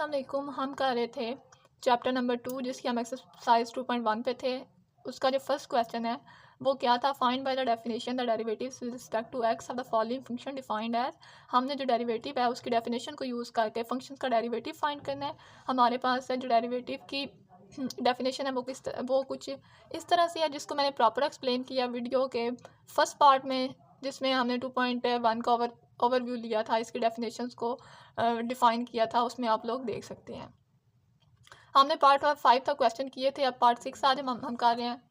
अस्सलाम वालेकुम। हम कर रहे थे चैप्टर नंबर 2 जिसकी हम एक्सरसाइज 2.1 पे थे। उसका जो फर्स्ट क्वेश्चन है वो क्या था, find by the definition the derivatives with respect to x of the following function defined as. हमने जो डेरिवेटिव है उसकी डेफिनेशन को यूज़ करके फंक्शन का डेरिवेटिव फाइंड करना है। हमारे पास है जो डेरिवेटिव की डेफिनेशन है वो कुछ इस तरह से है, जिसको मैंने प्रॉपर एक्सप्लेन किया वीडियो के फर्स्ट पार्ट में, जिसमें हमने 2.1 का ओवरव्यू लिया था, इसकी डेफिनेशंस को डिफ़ाइन किया था, उसमें आप लोग देख सकते हैं। हमने पार्ट 5 तक क्वेश्चन किए थे, अब पार्ट 6 आज हम कर रहे हैं,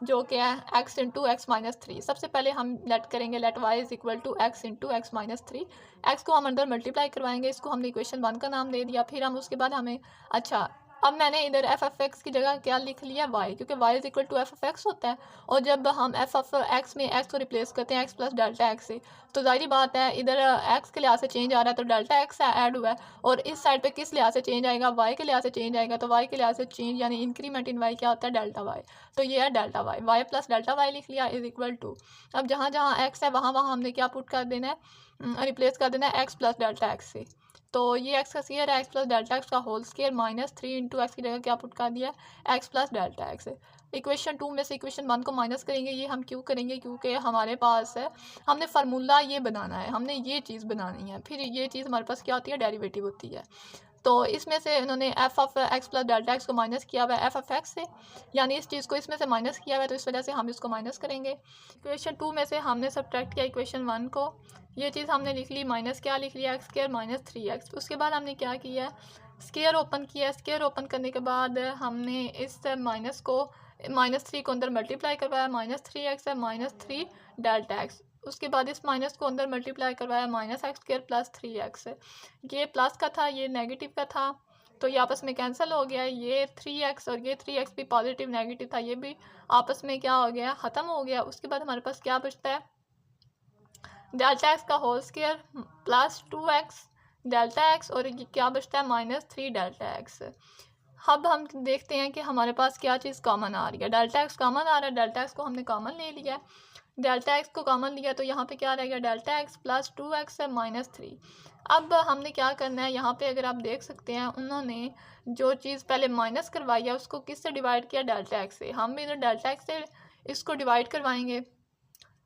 जो कि है x इंटू एक्स माइनस 3। सबसे पहले हम लेट करेंगे let y is equal to x into x minus 3। X को हम अंदर मल्टीप्लाई करवाएंगे, इसको हमने इक्वेशन 1 का नाम दे दिया। फिर हम उसके बाद हमें अब मैंने इधर एफ एफ एक्स की जगह क्या लिख लिया, y, क्योंकि y is equal to f f x होता है। और जब हम एफ एफ एक्स में एक्स को रिप्लेस करते हैं एक्स प्लस डेल्टा एक्स से, तो जाहिर बात है इधर एक्स के लिहाज से चेंज आ रहा है तो डेल्टा एक्स ऐड हुआ है, और इस साइड पे किस लिहाज से चेंज आएगा, y के लिहाज से चेंज आएगा। तो y के लिहाज से चेंज यानी इंक्रीमेंट इन y क्या होता है, डेल्टा y। तो ये है delta y plus delta y लिख लिया इज इक्वल टू, अब जहाँ जहाँ एक्स है वहाँ वहाँ हमने क्या पुट कर देना है, रिप्लेस कर देना है एक्स प्लस डेल्टा एक्स से। तो ये एक्स का स्क्वायर है, एक्स प्लस डेल्टा एक्स का whole square minus 3 into x की जगह क्या पुट कर दिया, x plus delta x. Equation 2 में से इक्वेशन 1 को माइनस करेंगे। ये हम क्यों करेंगे, क्योंकि हमारे पास है, हमने फार्मूला ये बनाना है, हमने ये चीज़ बनानी है, फिर ये चीज़ हमारे पास क्या होती है, डेरिवेटिव होती है। तो इसमें से इन्होंने F of x plus delta x को माइनस किया हुआ है एफ ऑफ एक्स से, यानी इस चीज़ को इसमें से माइनस किया हुआ है, तो इस वजह से हम इसको माइनस करेंगे। इक्वेशन 2 में से हमने सब्ट्रैक्ट किया इक्वेशन 1 को, ये चीज़ हमने लिख ली, माइनस क्या लिख लिया, एक्स स्क्वायर माइनस 3x। उसके बाद हमने क्या किया, स्क्वायर ओपन किया। स्क्वायर ओपन करने के बाद हमने इस -3 को अंदर मल्टीप्लाई करवाया, -3x है -3 डेल्टा एक्स। उसके बाद इस माइनस को अंदर मल्टीप्लाई करवाया, minus x square plus 3x। ये प्लस का था, ये नेगेटिव का था, तो ये आपस में कैंसिल हो गया। ये 3x और ये 3x भी पॉजिटिव नेगेटिव था, ये भी आपस में क्या हो गया, ख़त्म हो गया। उसके बाद हमारे पास क्या बचता है, डेल्टा एक्स का whole square plus 2x delta x, और ये क्या बचता है, -3 डेल्टा एक्स। अब हम देखते हैं कि हमारे पास क्या चीज़ कॉमन आ रही है। डेल्टा एक्स कॉमन आ रहा है, डेल्टा एक्स को हमने कॉमन ले लिया है। डेल्टा एक्स को कॉमन लिया तो यहाँ पे क्या रह गया, डेल्टा एक्स प्लस 2x है -3। अब हमने क्या करना है, यहाँ पे अगर आप देख सकते हैं उन्होंने जो चीज़ पहले माइनस करवाई है उसको किससे डिवाइड किया, डेल्टा एक्स से। हम भी इधर डेल्टा एक्स से इसको डिवाइड करवाएंगे,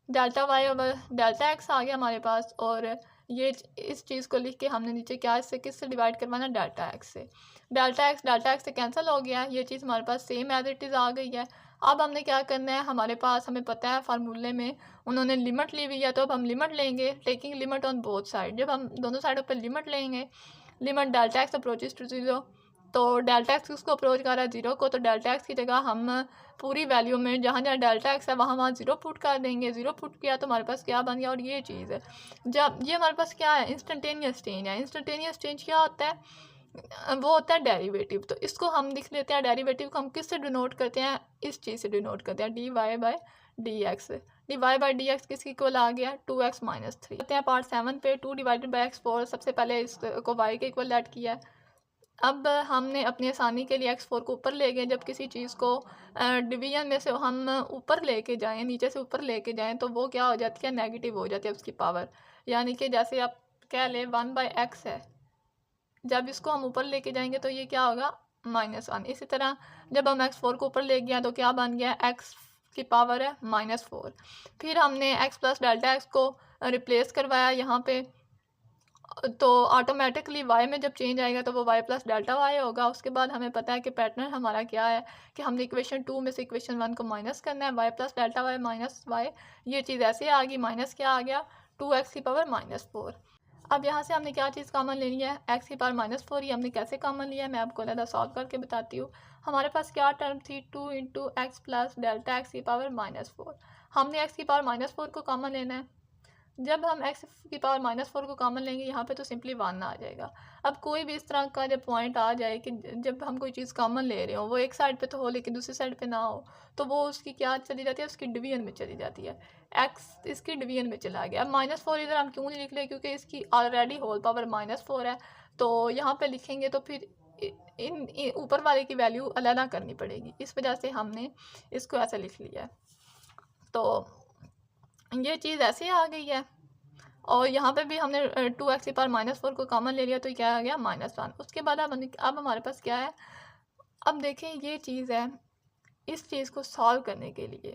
delta y over delta x आ गया हमारे पास। और ये इस चीज़ को लिख के हमने नीचे क्या इससे किससे डिवाइड करवाना, डेल्टा एक्स से। डेल्टा एक्स से कैंसिल हो गया, ये चीज़ हमारे पास सेम एज इट इज़ आ गई है। अब हमने क्या करना है, हमारे पास हमें पता है फार्मूले में उन्होंने लिमिट ली हुई है, तो अब हम लिमिट लेंगे, taking limit on both side. जब हम दोनों साइडों पर लिमिट लेंगे, limit delta x approaches to 0, तो डेल्टा एक्स किसको अप्रोच कर रहा है, 0 को, तो डेल्टा एक्स की जगह हम पूरी वैल्यू में जहाँ जहाँ डेल्टा एक्स है वहाँ वहाँ 0 पुट कर देंगे। 0 पुट किया तो हमारे पास क्या बन गया, और ये चीज़ है जब ये हमारे पास क्या है, इंस्टेंटेनियस चेंज है। इंस्टेंटेनियस चेंज क्या होता है, वो होता है डेरिवेटिव। तो इसको हम लिख लेते हैं, डेरिवेटिव को हम किससे डिनोट करते हैं, इस चीज़ से डिनोट करते हैं, d y by d x. D y by d x किसकी इक्वल आ गया, 2x माइनस 3। करते हैं पार्ट 7 पे, 2 डिवाइडेड बाई एक्स 4। सबसे पहले इसको y के इक्वल ऐड किया है। अब हमने अपनी आसानी के लिए x4 को ऊपर ले गए। जब किसी चीज़ को डिवीजन में से हम ऊपर लेके जाएं, नीचे से ऊपर लेके जाएं, तो वो क्या हो जाती है, नेगेटिव हो जाती है उसकी पावर। यानी कि जैसे आप कह लें 1/x है, जब इसको हम ऊपर लेके जाएंगे तो ये क्या होगा, -1। इसी तरह जब हम x4 को ऊपर ले गया तो क्या बन गया, x की पावर है -4। फिर हमने x प्लस डेल्टा एक्स को रिप्लेस करवाया यहाँ पे, तो ऑटोमेटिकली y में जब चेंज आएगा तो वो y प्लस डेल्टा y होगा। उसके बाद हमें पता है कि पैटर्न हमारा क्या है, कि हमने इक्वेशन 2 में से इक्वेशन 1 को माइनस करना है, y plus delta y minus y। ये चीज़ ऐसे आ गई, माइनस क्या आ गया, 2x की पावर -4। अब यहाँ से हमने क्या चीज़ कॉमन लेनी है, x की पावर -4। ये हमने कैसे कॉमन लिया है मैं आपको अलग सॉल्व करके बताती हूँ। हमारे पास क्या टर्म थी, 2 into x plus delta x की पावर -4। हमने x की पावर -4 को कॉमन लेना है। जब हम x की पावर -4 को कॉमन लेंगे यहाँ पे तो सिंपली 1 आ जाएगा। अब कोई भी इस तरह का जब पॉइंट आ जाए कि जब हम कोई चीज़ कॉमन ले रहे हो, वो एक साइड पे तो हो लेकिन दूसरी साइड पे ना हो, तो वो उसकी क्या चली जाती है, उसकी डिवीजन में चली जाती है। x इसकी डिवीजन में चला गया। अब -4 इधर हम क्यों नहीं लिख रहे, क्योंकि इसकी ऑलरेडी होल पावर -4 है, तो यहाँ पर लिखेंगे तो फिर इन ऊपर वाले की वैल्यू अलग करनी पड़ेगी, इस वजह से हमने इसको ऐसे लिख लिया है। तो ये चीज़ ऐसे आ गई है। और यहाँ पे भी हमने 2x की पावर -4 को कॉमन ले लिया तो क्या आ गया -1। उसके बाद अब हमारे पास क्या है, अब देखें ये चीज़ है, इस चीज़ को सॉल्व करने के लिए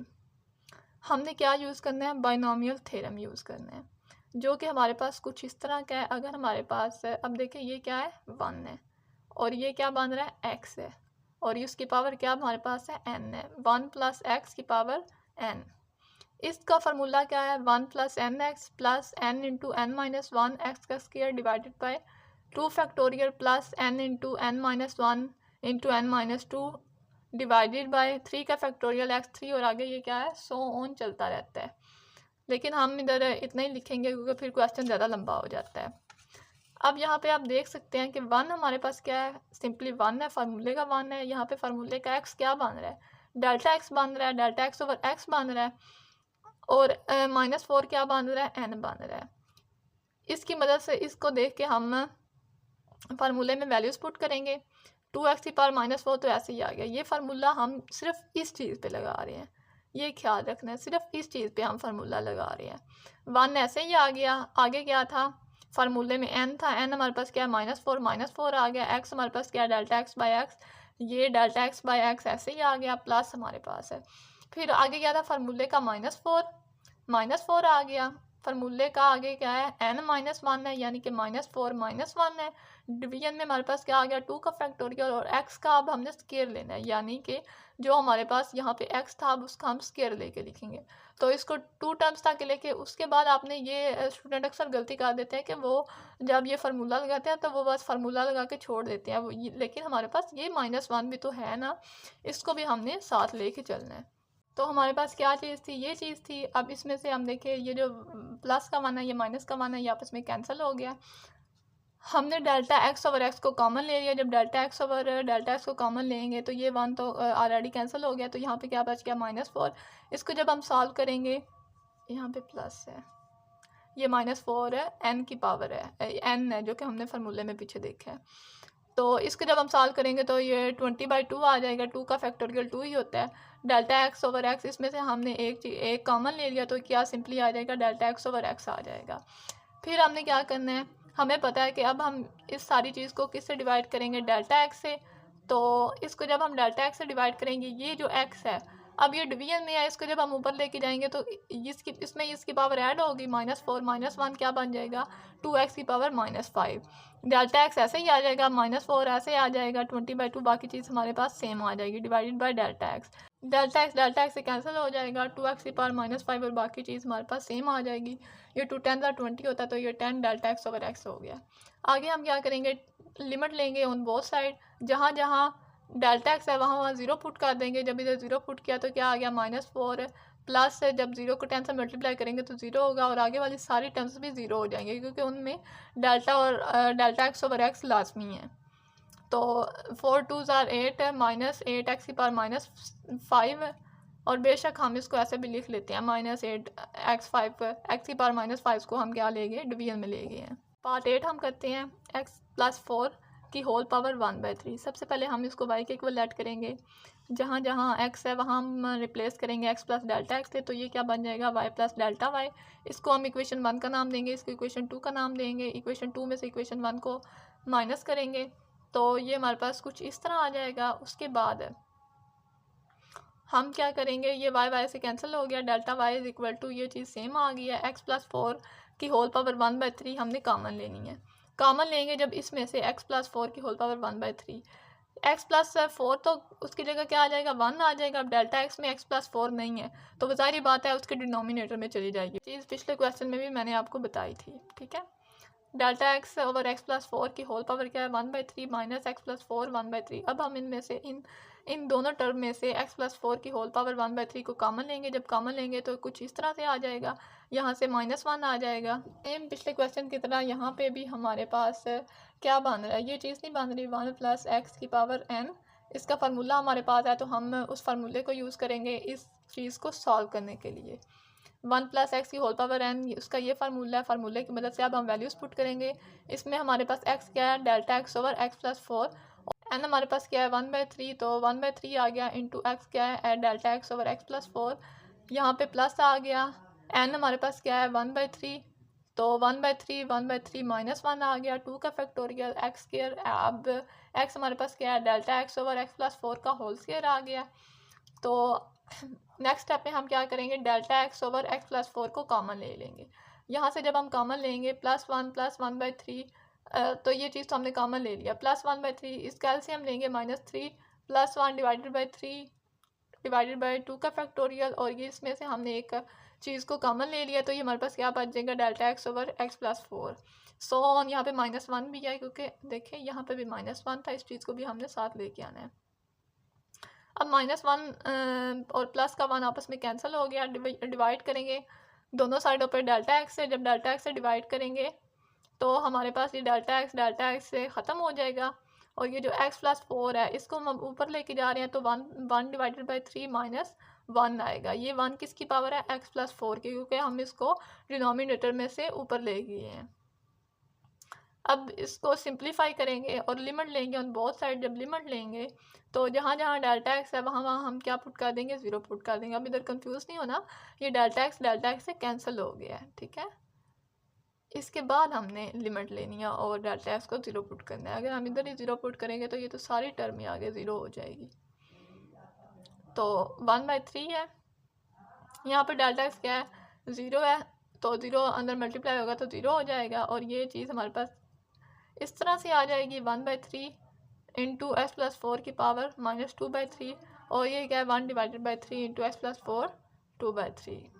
हमने क्या यूज़ करना है, बाइनोमियल थ्योरम यूज़ करना है, जो कि हमारे पास कुछ इस तरह का है। अगर हमारे पास अब देखें ये क्या है 1 है और ये क्या बन रहा है x है और इसकी पावर क्या हमारे पास है n है, 1 + x की पावर n। इसका फार्मूला क्या है 1 + nx plus n into n-1 x का square divided by 2 factorial plus n into n-1 into n-2 divided by 3 का फैक्टोरियल x3 और आगे ये क्या है सो ऑन चलता रहता है। लेकिन हम इधर इतना ही लिखेंगे क्योंकि फिर क्वेश्चन ज़्यादा लंबा हो जाता है। अब यहाँ पे आप देख सकते हैं कि 1 हमारे पास क्या है, सिंपली 1 है, फार्मूले का 1 है। यहाँ पे फार्मूले का x क्या बन रहा है, डेल्टा x बन रहा है, डेल्टा x ओवर x बन रहा है और -4 क्या बन रहा है, n बन रहा है। इसकी मदद से इसको देख के हम फार्मूले में वैल्यूज़ पुट करेंगे। 2x की पावर -4 तो ऐसे ही आ गया। ये फार्मूला हम सिर्फ इस चीज़ पे लगा रहे हैं, ये ख्याल रखना है, सिर्फ इस चीज़ पे हम फार्मूला लगा रहे हैं। 1 ऐसे ही आ गया। आगे क्या था, फार्मूले में n था, n हमारे पास क्या है -4 आ गया। x हमारे पास क्या है डेल्टा x बाई एक्स, ये डेल्टा x बाई एक्स ऐसे ही आ गया, प्लस हमारे पास है। फिर आगे क्या था, फार्मूले का -4 आ गया। फार्मूले का आगे क्या है n-1 है, यानी कि -4 -1 है। डिवीजन में हमारे पास क्या आ गया 2 का फैक्टोरियल और x का अब हमने स्केयर लेना है, यानी कि जो हमारे पास यहाँ पे x था अब उसका हम स्केयर लेके लिखेंगे। तो इसको 2 टर्म्स तक लेके उसके बाद आपने ये स्टूडेंट अक्सर गलती कर देते हैं कि वो जब ये फार्मूला लगाते हैं तो वो बस फार्मूला लगा के छोड़ देते हैं लेकिन हमारे पास ये -1 भी तो है ना, इसको भी हमने साथ लेके चलना है। तो हमारे पास क्या चीज़ थी, ये चीज़ थी। अब इसमें से हम देखें ये जो प्लस का 1 है, ये माइनस का 1 है, ये आपस में कैंसिल हो गया। हमने डेल्टा x ओवर x को कॉमन ले लिया। जब delta x over delta x को कॉमन लेंगे तो ये 1 तो ऑलरेडी कैंसिल हो गया, तो यहाँ पे क्या बच गया -4। इसको जब हम सॉल्व करेंगे, यहाँ पे प्लस है, ये -4 है, n की पावर है, n है जो कि हमने फार्मूले में पीछे देखा है। तो इसको जब हम सॉल्व करेंगे तो ये 20/2 आ जाएगा, 2 का फैक्टोरियल 2 ही होता है। डेल्टा x ओवर x, इसमें से हमने एक कॉमन ले लिया तो क्या सिंपली आ जाएगा डेल्टा x ओवर x आ जाएगा। फिर हमने क्या करना है, हमें पता है कि अब हम इस सारी चीज़ को किससे डिवाइड करेंगे, डेल्टा x से। तो इसको जब हम डेल्टा x से डिवाइड करेंगे, ये जो x है अब ये डिवीजन में है, इसको जब हम ऊपर लेके जाएंगे तो इसकी पावर ऐड होगी, -4 -1 क्या बन जाएगा 2x की पावर -5। डेल्टा x ऐसे ही आ जाएगा, -4 ऐसे आ जाएगा, 20/2 बाकी चीज़ हमारे पास सेम आ जाएगी divided by delta x। Delta x से कैंसिल हो जाएगा, 2x की पावर -5 और बाकी चीज़ हमारे पास सेम आ जाएगी। ये 2 10 20 होता है तो ये 10 डेल्टा x ओवर x हो गया। आगे हम क्या करेंगे, लिमिट लेंगे ऑन बोथ साइड, जहाँ जहाँ डेल्टा x है वहाँ 0 पुट कर देंगे। जब इधर 0 पुट किया तो क्या आ गया -4 प्लस है, जब 0 को 10 से मल्टीप्लाई करेंगे तो 0 होगा और आगे वाली सारी टर्म्स भी 0 हो जाएंगे क्योंकि उनमें डेल्टा x ओवर x लाजमी है। तो 4 2s are 8 है, -8x की पावर -5 है और बेशक हम इसको ऐसे भी लिख लेते हैं -8x5 x की पावर -5 को हम क्या ले गए डिवीजन में ले गए हैं। पार्ट 8 हम करते हैं x + 4 की होल पावर 1/3। सबसे पहले हम इसको y के इक्वल ऐड करेंगे, जहाँ जहाँ x है वहाँ हम रिप्लेस करेंगे x प्लस डेल्टा x थे, तो ये क्या बन जाएगा y प्लस डेल्टा y। इसको हम इक्वेशन 1 का नाम देंगे, इसको इक्वेशन 2 का नाम देंगे। इक्वेशन 2 में से इक्वेशन 1 को माइनस करेंगे तो ये हमारे पास कुछ इस तरह आ जाएगा। उसके बाद हम क्या करेंगे, ये y से कैंसिल हो गया, delta y is equal to ये चीज़ सेम आ गई है, x + 4 की होल पावर 1/3 हमने कॉमन लेनी है। कॉमन लेंगे जब इसमें से x + 4 की होल पावर 1/3, x + 4 तो उसकी जगह क्या आ जाएगा 1 आ जाएगा। अब डेल्टा x में x + 4 नहीं है तो ज़ाहिर बात है उसके डिनोमिनेटर में चली जाएगी। चीज़ पिछले क्वेश्चन में भी मैंने आपको बताई थी, ठीक है। डेल्टा x ओवर x + 4 की होल पावर क्या है 1/3 माइनस x + 4 1/3। अब हम इनमें से इन दोनों टर्म में से x + 4 की होल पावर 1/3 को कॉमन लेंगे। जब कॉमन लेंगे तो कुछ इस तरह से आ जाएगा, यहाँ से -1 आ जाएगा। सेम पिछले क्वेश्चन की तरह यहाँ पे भी हमारे पास क्या बन रहा है, ये चीज़ नहीं बन रही 1 + x की पावर n। इसका फार्मूला हमारे पास है तो हम उस फार्मूले को यूज़ करेंगे इस चीज़ को सॉल्व करने के लिए। 1 + x की होल पावर n, उसका ये फार्मूला है, फार्मूले की मदद से अब हम वैल्यूज़ पुट करेंगे। इसमें हमारे पास x क्या है delta x over x + 4, n हमारे पास क्या है 1/3 तो 1/3 आ गया, इंटू x क्या है डेल्टा x ओवर x + 4, यहाँ पे प्लस आ गया। n हमारे पास क्या है 1/3 तो 1/3 माइनस 1 आ गया, 2 का फैक्टोरियल एक्स स्क्वायर। अब एक्स हमारे पास क्या है, delta x over x plus 4 का होल स्क्वायर आ गया। तो नेक्स्ट स्टेप में हम क्या करेंगे, delta x over x plus 4 को कॉमन ले लेंगे। यहाँ से जब हम कॉमन लेंगे +1 तो ये चीज़ तो हमने कॉमन ले लिया, +1/3 इसका एलसीएम लेंगे -3 +1 डिवाइडेड बाई 2 का फैक्टोरियल, और ये इसमें से हमने एक चीज़ को कॉमन ले लिया, तो ये हमारे पास क्या बच जाएगा, delta x over x plus 4 so on. यहाँ पे -1 भी है क्योंकि देखें यहाँ पे भी -1 था, इस चीज़ को भी हमने साथ लेके आना है। अब -1 और प्लस का 1 आपस में कैंसिल हो गया, डिवाइड करेंगे दोनों साइडों पर डेल्टा एक्स से। जब डेल्टा एक्स से डिवाइड करेंगे तो हमारे पास ये डेल्टा एक्स से ख़त्म हो जाएगा, और ये जो x प्लस 4 है इसको हम ऊपर लेके जा रहे हैं, तो 1 डिवाइडेड बाई 3 -1 आएगा। ये 1 किसकी पावर है, x प्लस 4 की, क्योंकि हम इसको डिनोमिनेटर में से ऊपर ले गए हैं। अब इसको सिंप्लीफाई करेंगे और लिमिट लेंगे ऑन बोथ साइड। जब लिमिट लेंगे तो जहाँ जहाँ डेल्टा एक्स है वहाँ वहाँ हम क्या पुट कर देंगे, 0 पुट कर देंगे। अब इधर कंफ्यूज नहीं होना, ये डेल्टा एक्स से कैंसिल हो गया है, ठीक है। इसके बाद हमने लिमिट लेनी है और डेल्टा एक्स को 0 पुट करना है। अगर हम इधर ही 0 पुट करेंगे तो ये तो सारी टर्म ही आगे 0 हो जाएगी। तो 1/3 है, यहाँ पर डेल्टा एक्स क्या है, 0 है, तो 0 अंदर मल्टीप्लाई होगा तो 0 हो जाएगा, और ये चीज़ हमारे पास इस तरह से आ जाएगी 1/3 इंटू एक्स प्लस 4 की पावर -2/3, और ये क्या है 1 divided by 3 into x plus 4 2/3।